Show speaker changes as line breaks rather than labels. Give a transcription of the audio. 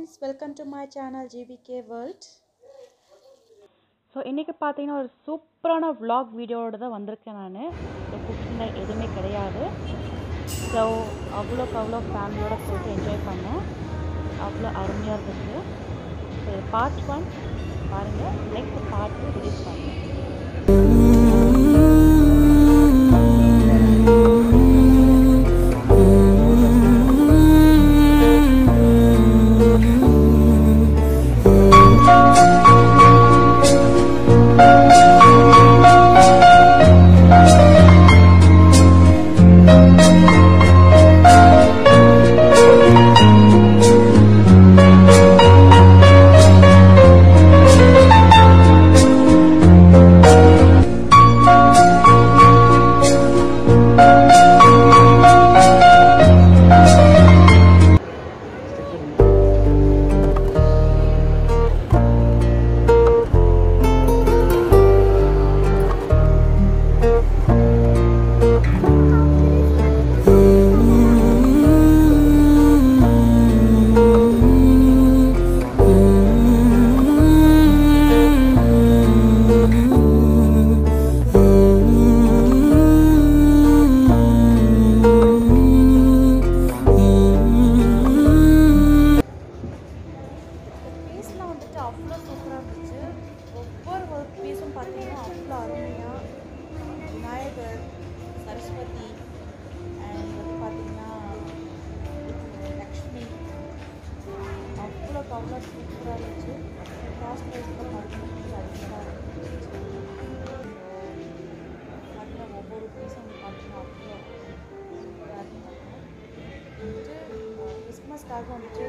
friends, welcome to my channel GVK World.
So இன்றைக்கி பார்த்தீங்கன்னா ஒரு சூப்பரான vlog வீடியோவோட தான் வந்திருக்கேன் நான். ஸோ குக்கிங்கில் எதுவுமே கிடையாது. ஸோ அவ்வளோ ஃபேமிலியோட போயிட்டு என்ஜாய் பண்ணேன். அவ்வளோ அருமையாக இருந்துச்சு. ஸோ பார்ட் 1 பாருங்கள், நெக்ஸ்ட் பார்ட் 2 ரிலீஸ் பண்ணுறேன். அவ்வளோ சூப்பராக இருந்துச்சு. ஒவ்வொரு ஒர்க் பீஸும் பார்த்தீங்கன்னா அவ்வளோ அருமையாக விநாயகர், சரஸ்வதி அண்ட் வந்து பார்த்திங்கன்னா லக்ஷ்மி அவ்வளோ சூப்பராக இருந்துச்சு. காஸ்ட் ப்ரைஸில் பார்த்தீங்கன்னா அதிகமாக இருந்துச்சு. பார்த்தீங்கன்னா ஒவ்வொரு பீஸும் பார்த்தீங்கன்னா அவ்வளோ வந்துட்டு கிறிஸ்மஸ்க்காக வந்துட்டு